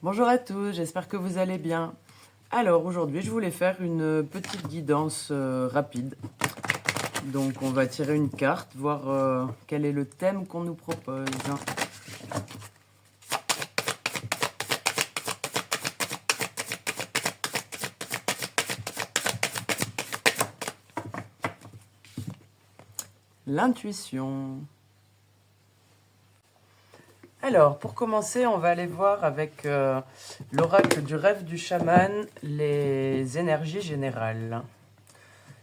Bonjour à tous, j'espère que vous allez bien. Alors aujourd'hui, je voulais faire une petite guidance rapide. Donc on va tirer une carte, voir quel est le thème qu'on nous propose. L'intuition. Alors, pour commencer, on va aller voir avec l'oracle du rêve du chaman les énergies générales.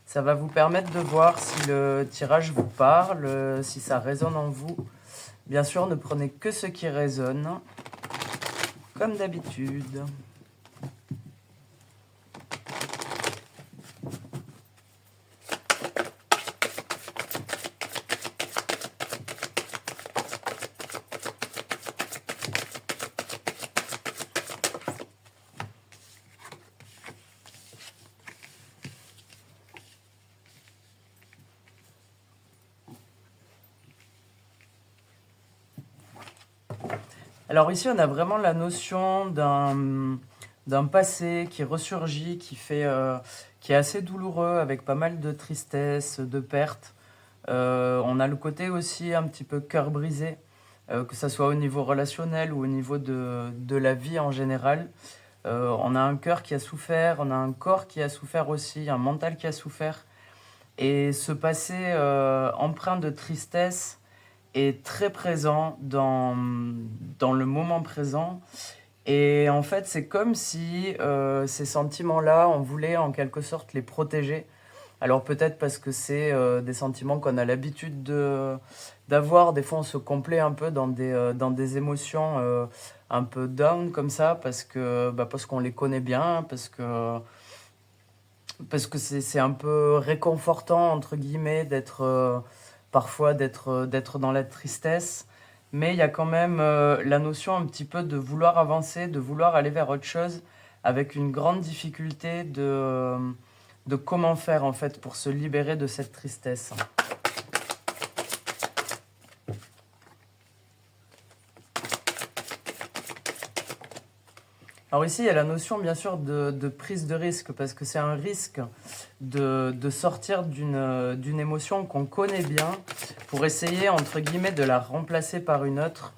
Ça va vous permettre de voir si le tirage vous parle, si ça résonne en vous. Bien sûr, ne prenez que ce qui résonne, comme d'habitude. Alors ici, on a vraiment la notion d'un passé qui ressurgit, qui est assez douloureux, avec pas mal de tristesse, de pertes. On a le côté aussi un petit peu cœur brisé, que ce soit au niveau relationnel ou au niveau de la vie en général. On a un cœur qui a souffert, on a un corps qui a souffert aussi, un mental qui a souffert. Et ce passé empreint de tristesse est très présent dans le moment présent. Et en fait, c'est comme si ces sentiments-là, on voulait en quelque sorte les protéger. Alors peut-être parce que c'est des sentiments qu'on a l'habitude d'avoir. Des fois, on se complaît un peu dans des émotions un peu down comme ça, parce qu'on les connaît bien, parce que c'est un peu réconfortant, entre guillemets, parfois d'être dans la tristesse. Mais il y a quand même la notion un petit peu de vouloir avancer, de vouloir aller vers autre chose, avec une grande difficulté de comment faire en fait pour se libérer de cette tristesse. Alors ici, il y a la notion bien sûr de prise de risque, parce que c'est un risque de sortir d'une émotion qu'on connaît bien pour essayer, entre guillemets, de la remplacer par une autre.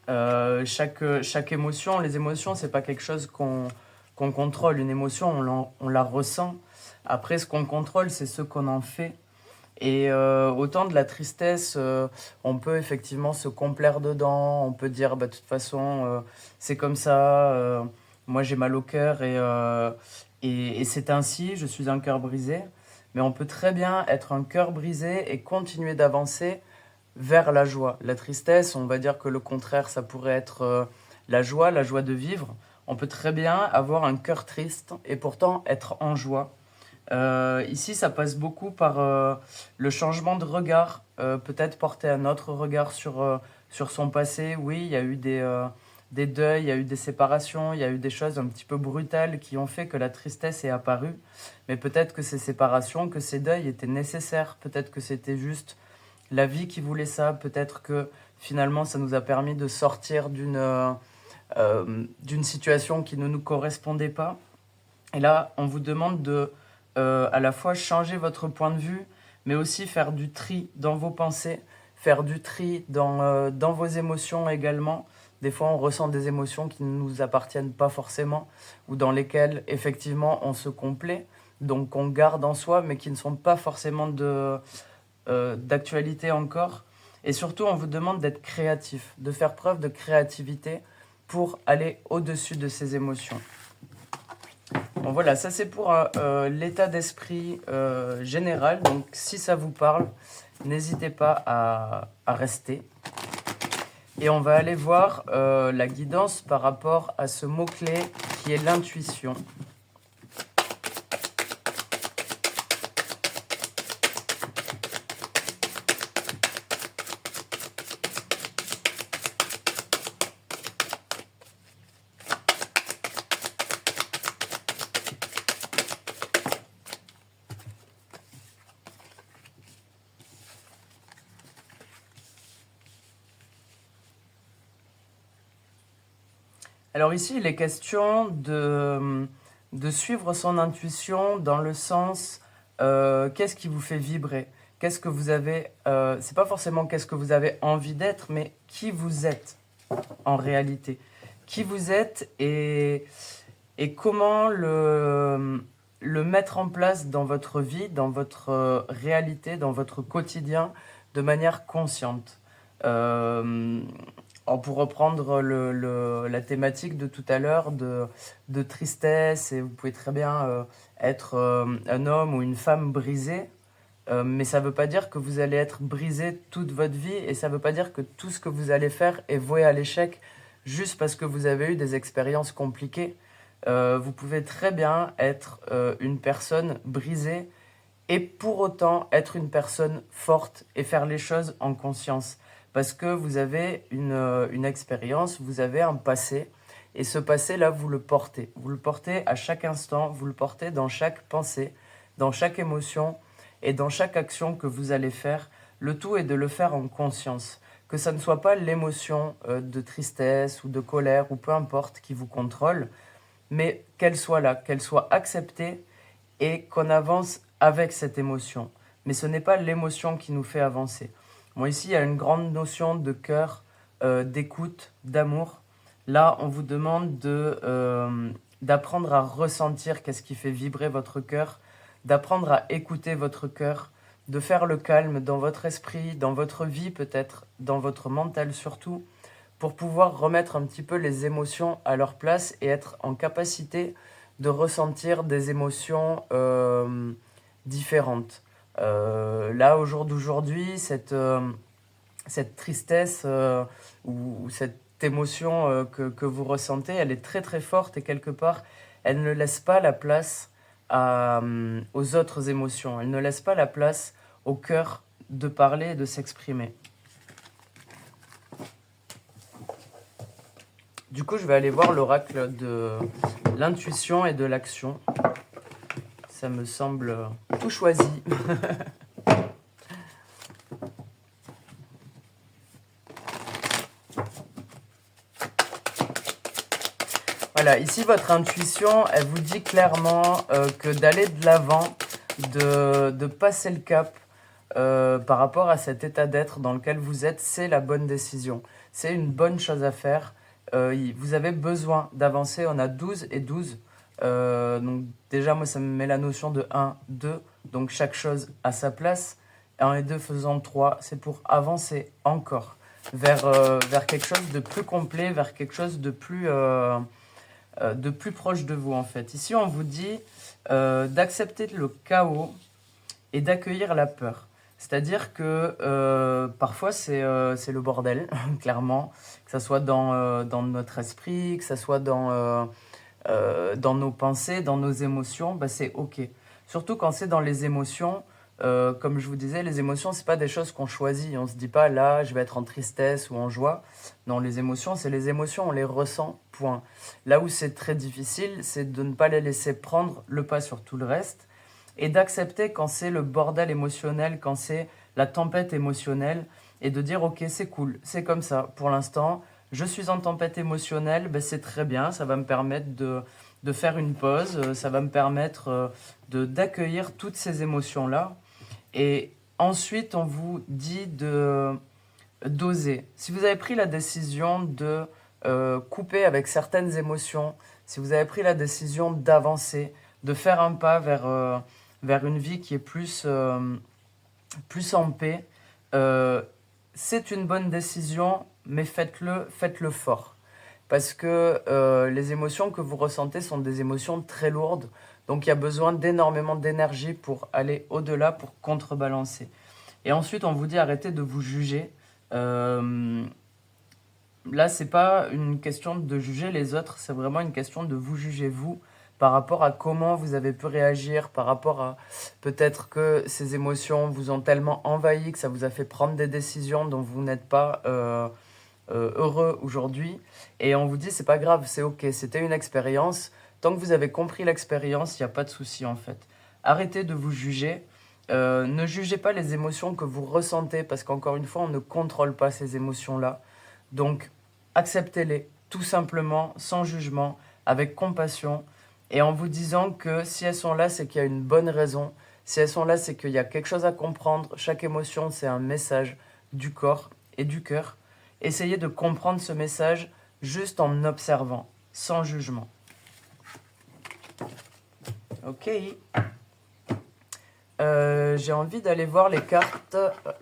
Chaque émotion, les émotions, c'est pas quelque chose qu'on contrôle. Une émotion, on la ressent. Après, ce qu'on contrôle, c'est ce qu'on en fait. Et autant de la tristesse, on peut effectivement se complaire dedans, on peut dire, bah, de toute façon, c'est comme ça, moi j'ai mal au cœur et c'est ainsi, je suis un cœur brisé. Mais on peut très bien être un cœur brisé et continuer d'avancer vers la joie. La tristesse, on va dire que le contraire, ça pourrait être la joie de vivre. On peut très bien avoir un cœur triste et pourtant être en joie. Ici, ça passe beaucoup par le changement de regard, peut-être porter un autre regard sur son passé. Oui, il y a eu des deuils, il y a eu des séparations, il y a eu des choses un petit peu brutales qui ont fait que la tristesse est apparue. Mais peut-être que ces séparations, que ces deuils étaient nécessaires. Peut-être que c'était juste la vie qui voulait ça. Peut-être que finalement, ça nous a permis de sortir d'une situation qui ne nous correspondait pas. Et là, on vous demande de à la fois changer votre point de vue, mais aussi faire du tri dans vos pensées, faire du tri dans vos émotions également. Des fois, on ressent des émotions qui ne nous appartiennent pas forcément, ou dans lesquelles, effectivement, on se complaît, donc on garde en soi, mais qui ne sont pas forcément d'actualité encore. Et surtout, on vous demande d'être créatif, de faire preuve de créativité pour aller au-dessus de ces émotions. Bon voilà, ça c'est pour l'état d'esprit général. Donc si ça vous parle, n'hésitez pas à rester. Et on va aller voir la guidance par rapport à ce mot-clé qui est l'intuition. Alors ici, il est question de suivre son intuition dans le sens qu'est-ce qui vous fait vibrer? Qu'est-ce que vous avez, c'est pas forcément qu'est-ce que vous avez envie d'être, mais qui vous êtes en réalité. Qui vous êtes et comment le mettre en place dans votre vie, dans votre réalité, dans votre quotidien, de manière consciente. Euh, pour reprendre la thématique de tout à l'heure de tristesse, et vous pouvez très bien être un homme ou une femme brisé, mais ça ne veut pas dire que vous allez être brisé toute votre vie, et ça ne veut pas dire que tout ce que vous allez faire est voué à l'échec juste parce que vous avez eu des expériences compliquées. Vous pouvez très bien être une personne brisée et pour autant être une personne forte et faire les choses en conscience. Parce que vous avez une expérience, vous avez un passé, et ce passé-là, vous le portez. Vous le portez à chaque instant, vous le portez dans chaque pensée, dans chaque émotion et dans chaque action que vous allez faire. Le tout est de le faire en conscience. Que ça ne soit pas l'émotion de tristesse ou de colère ou peu importe qui vous contrôle, mais qu'elle soit là, qu'elle soit acceptée et qu'on avance avec cette émotion. Mais ce n'est pas l'émotion qui nous fait avancer. Moi, ici, il y a une grande notion de cœur, d'écoute, d'amour. Là, on vous demande d'apprendre à ressentir qu'est-ce qui fait vibrer votre cœur, d'apprendre à écouter votre cœur, de faire le calme dans votre esprit, dans votre vie peut-être, dans votre mental surtout, pour pouvoir remettre un petit peu les émotions à leur place et être en capacité de ressentir des émotions différentes. Là, au jour d'aujourd'hui, cette tristesse ou cette émotion que vous ressentez, elle est très très forte et quelque part, elle ne laisse pas la place aux autres émotions. Elle ne laisse pas la place au cœur de parler et de s'exprimer. Du coup, je vais aller voir l'oracle de l'intuition et de l'action. Ça me semble tout choisi. Voilà, ici votre intuition, elle vous dit clairement que d'aller de l'avant, de passer le cap par rapport à cet état d'être dans lequel vous êtes, c'est la bonne décision. C'est une bonne chose à faire. Vous avez besoin d'avancer, on a 12 et 12. Donc déjà, moi, ça me met la notion de 1, 2. Donc chaque chose à sa place. 1 et 2 faisant 3, c'est pour avancer encore vers quelque chose de plus complet, vers quelque chose de plus proche de vous en fait. Ici, on vous dit d'accepter le chaos et d'accueillir la peur. C'est-à-dire que parfois c'est le bordel, clairement, que ça soit dans notre esprit, que ça soit dans nos pensées, dans nos émotions, bah, c'est ok. Surtout quand c'est dans les émotions, comme je vous disais, les émotions, c'est pas des choses qu'on choisit. On se dit pas là, je vais être en tristesse ou en joie. Non, les émotions, c'est les émotions, on les ressent, point. Là où c'est très difficile, c'est de ne pas les laisser prendre le pas sur tout le reste et d'accepter quand c'est le bordel émotionnel, quand c'est la tempête émotionnelle et de dire ok, c'est cool, c'est comme ça. Pour l'instant, je suis en tempête émotionnelle, ben c'est très bien, ça va me permettre de faire une pause, ça va me permettre d'accueillir toutes ces émotions-là. Et ensuite, on vous dit d'oser. Si vous avez pris la décision de couper avec certaines émotions, si vous avez pris la décision d'avancer, de faire un pas vers une vie qui est plus en paix, c'est une bonne décision, mais faites-le fort. Parce que les émotions que vous ressentez sont des émotions très lourdes, donc il y a besoin d'énormément d'énergie pour aller au-delà, pour contrebalancer. Et ensuite, on vous dit arrêtez de vous juger. Là, c'est pas une question de juger les autres, c'est vraiment une question de vous juger vous par rapport à comment vous avez pu réagir, par rapport à peut-être que ces émotions vous ont tellement envahi que ça vous a fait prendre des décisions dont vous n'êtes pas heureux aujourd'hui. Et on vous dit c'est pas grave, c'est ok, c'était une expérience. Tant que vous avez compris l'expérience, il n'y a pas de souci en fait. Arrêtez de vous juger. Ne jugez pas les émotions que vous ressentez parce qu'encore une fois, on ne contrôle pas ces émotions-là. Donc, acceptez-les, tout simplement, sans jugement, avec compassion, et en vous disant que si elles sont là, c'est qu'il y a une bonne raison. Si elles sont là, c'est qu'il y a quelque chose à comprendre. Chaque émotion, c'est un message du corps et du cœur. Essayez de comprendre ce message juste en observant, sans jugement. Ok. J'ai envie d'aller voir les cartes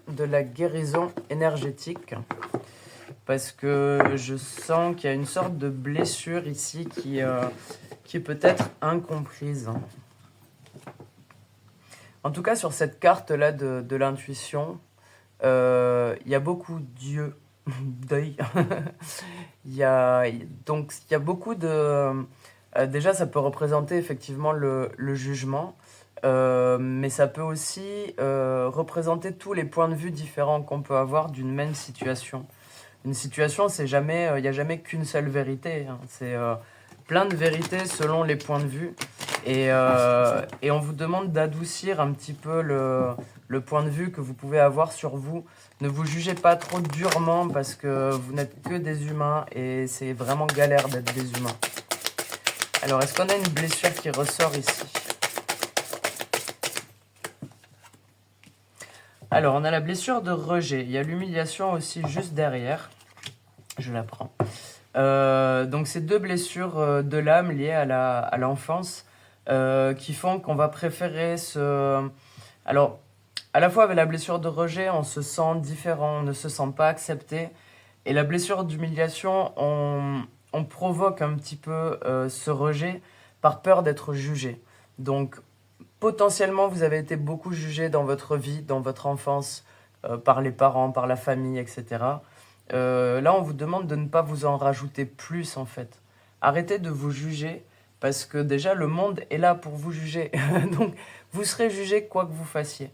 de la guérison énergétique. Parce que je sens qu'il y a une sorte de blessure ici qui est peut-être incomprise. En tout cas, sur cette carte-là de l'intuition, il y a beaucoup d'yeux, d'œil. Donc, il y a beaucoup de... déjà, ça peut représenter effectivement le jugement, mais ça peut aussi représenter tous les points de vue différents qu'on peut avoir d'une même situation. Une situation, c'est jamais, il n'y a jamais qu'une seule vérité. Hein. C'est plein de vérités selon les points de vue. Et on vous demande d'adoucir un petit peu le point de vue que vous pouvez avoir sur vous. Ne vous jugez pas trop durement parce que vous n'êtes que des humains et c'est vraiment galère d'être des humains. Alors, est-ce qu'on a une blessure qui ressort ici ? Alors, on a la blessure de rejet. Il y a l'humiliation aussi juste derrière. Je la prends. Donc, c'est deux blessures de l'âme liées à l'enfance qui font qu'on va préférer se... Alors, à la fois avec la blessure de rejet, on se sent différent, on ne se sent pas accepté. Et la blessure d'humiliation, on provoque un petit peu ce rejet par peur d'être jugé. Donc, potentiellement, vous avez été beaucoup jugé dans votre vie, dans votre enfance, par les parents, par la famille, etc. Là, on vous demande de ne pas vous en rajouter plus, en fait. Arrêtez de vous juger, parce que déjà, le monde est là pour vous juger. Donc, vous serez jugé quoi que vous fassiez.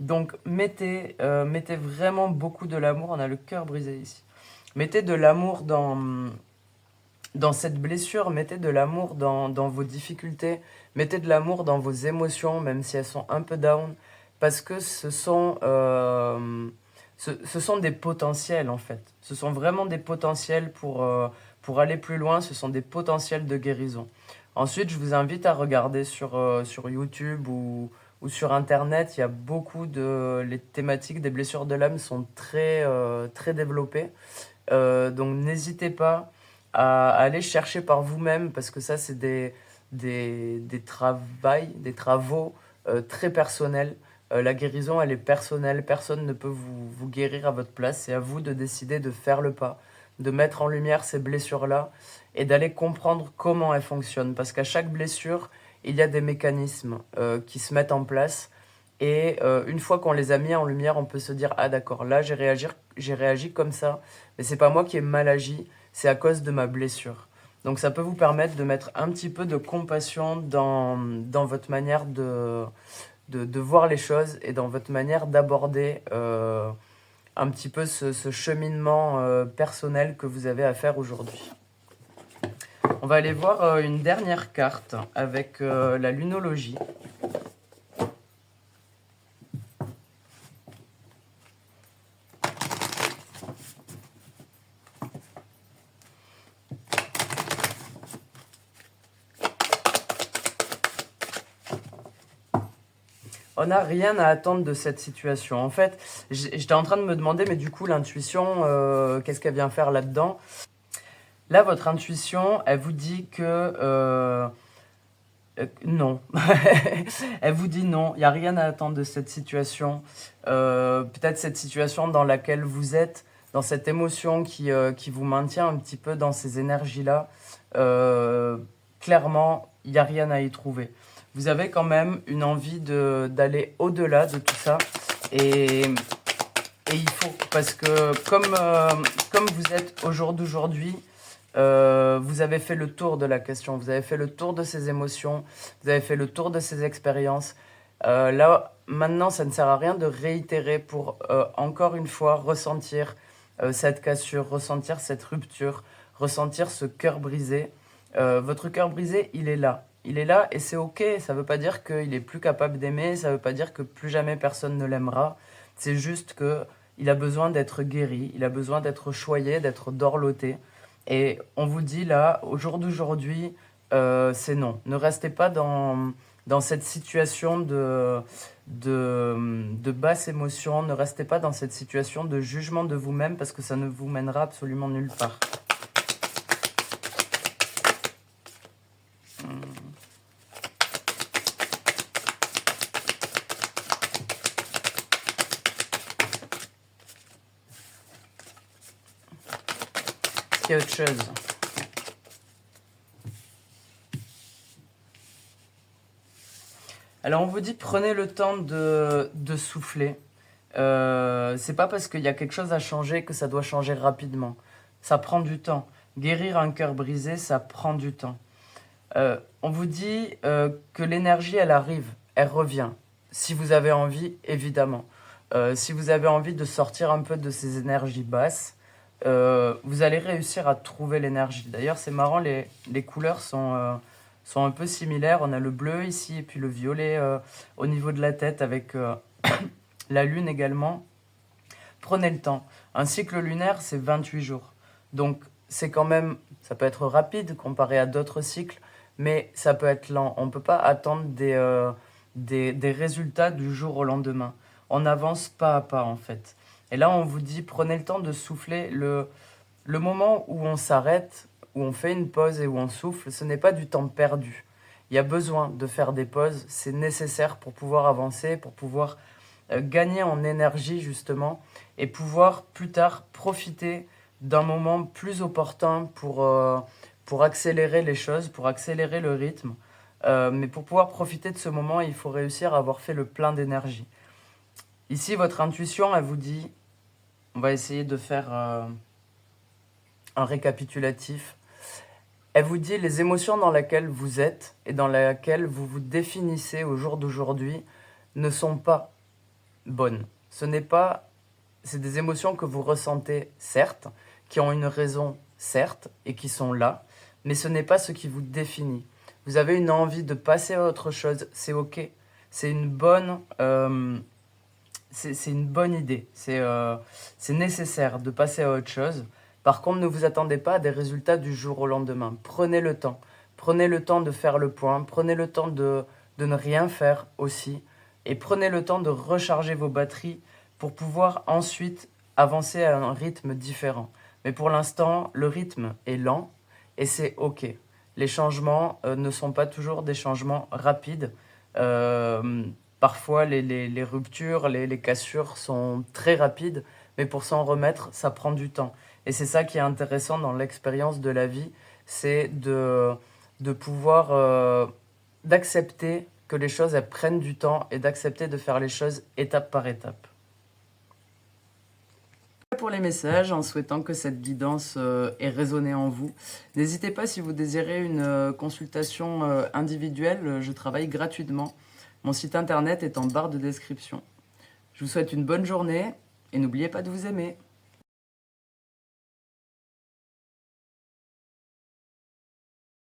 Donc, mettez vraiment beaucoup de l'amour. On a le cœur brisé ici. Mettez de l'amour dans cette blessure, mettez de l'amour dans vos difficultés, mettez de l'amour dans vos émotions, même si elles sont un peu down, parce que ce sont des potentiels en fait. Ce sont vraiment des potentiels pour aller plus loin, ce sont des potentiels de guérison. Ensuite, je vous invite à regarder sur YouTube ou sur Internet, il y a beaucoup les thématiques des blessures de l'âme sont très développées. Donc n'hésitez pas à aller chercher par vous-même parce que ça c'est des travaux très personnels. La guérison elle est personnelle, personne ne peut vous guérir à votre place, c'est à vous de décider de faire le pas, de mettre en lumière ces blessures-là et d'aller comprendre comment elles fonctionnent parce qu'à chaque blessure il y a des mécanismes qui se mettent en place. Et une fois qu'on les a mis en lumière, on peut se dire ah d'accord, là j'ai réagi comme ça, mais c'est pas moi qui ai mal agi, c'est à cause de ma blessure. Donc ça peut vous permettre de mettre un petit peu de compassion dans votre manière de voir les choses et dans votre manière d'aborder un petit peu ce cheminement personnel que vous avez à faire aujourd'hui. On va aller voir une dernière carte avec la lunologie. On n'a rien à attendre de cette situation. En fait, j'étais en train de me demander, mais du coup, l'intuition, qu'est-ce qu'elle vient faire là-dedans ? Là, votre intuition, elle vous dit que non. Elle vous dit non, il n'y a rien à attendre de cette situation. Peut-être cette situation dans laquelle vous êtes, dans cette émotion qui vous maintient un petit peu dans ces énergies-là. Clairement, il n'y a rien à y trouver. Vous avez quand même une envie d'aller au-delà de tout ça. Et il faut, parce que comme vous êtes au jour d'aujourd'hui, vous avez fait le tour de la question, vous avez fait le tour de ces émotions, vous avez fait le tour de ces expériences. Là, maintenant, ça ne sert à rien de réitérer pour, encore une fois, ressentir cette cassure, ressentir cette rupture, ressentir ce cœur brisé. Votre cœur brisé, il est là. Il est là et c'est ok, ça ne veut pas dire qu'il est plus capable d'aimer, ça ne veut pas dire que plus jamais personne ne l'aimera. C'est juste qu'il a besoin d'être guéri, il a besoin d'être choyé, d'être dorloté. Et on vous dit là, au jour d'aujourd'hui, c'est non. Ne restez pas dans cette situation de basse émotion, ne restez pas dans cette situation de jugement de vous-même parce que ça ne vous mènera absolument nulle part. Est-ce qu'il y a autre chose? Alors on vous dit prenez le temps de souffler. C'est pas parce qu'il y a quelque chose à changer que ça doit changer rapidement. Ça prend du temps. Guérir un cœur brisé, ça prend du temps. On vous dit que l'énergie, elle arrive, elle revient. Si vous avez envie, évidemment. Si vous avez envie de sortir un peu de ces énergies basses, vous allez réussir à trouver l'énergie. D'ailleurs, c'est marrant, les couleurs sont un peu similaires. On a le bleu ici et puis le violet au niveau de la tête avec la lune également. Prenez le temps. Un cycle lunaire, c'est 28 jours. Donc, c'est quand même, ça peut être rapide comparé à d'autres cycles, mais ça peut être lent. On ne peut pas attendre des résultats du jour au lendemain. On avance pas à pas, en fait. Et là, on vous dit, prenez le temps de souffler. Le moment où on s'arrête, où on fait une pause et où on souffle, ce n'est pas du temps perdu. Il y a besoin de faire des pauses, c'est nécessaire pour pouvoir avancer, pour pouvoir gagner en énergie justement, et pouvoir plus tard profiter d'un moment plus opportun pour accélérer les choses, pour accélérer le rythme. Mais pour pouvoir profiter de ce moment, il faut réussir à avoir fait le plein d'énergie. Ici, votre intuition, elle vous dit, on va essayer de faire un récapitulatif. Elle vous dit les émotions dans lesquelles vous êtes et dans lesquelles vous vous définissez au jour d'aujourd'hui ne sont pas bonnes. C'est des émotions que vous ressentez, certes, qui ont une raison, certes, et qui sont là, mais ce n'est pas ce qui vous définit. Vous avez une envie de passer à autre chose, c'est ok. C'est une bonne idée. C'est nécessaire de passer à autre chose. Par contre, ne vous attendez pas à des résultats du jour au lendemain. Prenez le temps. Prenez le temps de faire le point. Prenez le temps de ne rien faire aussi. Et prenez le temps de recharger vos batteries pour pouvoir ensuite avancer à un rythme différent. Mais pour l'instant, le rythme est lent et c'est ok. Les changements ne sont pas toujours des changements rapides. Parfois, les ruptures, les cassures sont très rapides, mais pour s'en remettre, ça prend du temps. Et c'est ça qui est intéressant dans l'expérience de la vie, c'est de pouvoir, d'accepter que les choses, elles prennent du temps et d'accepter de faire les choses étape par étape. Pour les messages, en souhaitant que cette guidance ait résonné en vous. N'hésitez pas si vous désirez une consultation individuelle, je travaille gratuitement. Mon site internet est en barre de description. Je vous souhaite une bonne journée et n'oubliez pas de vous aimer.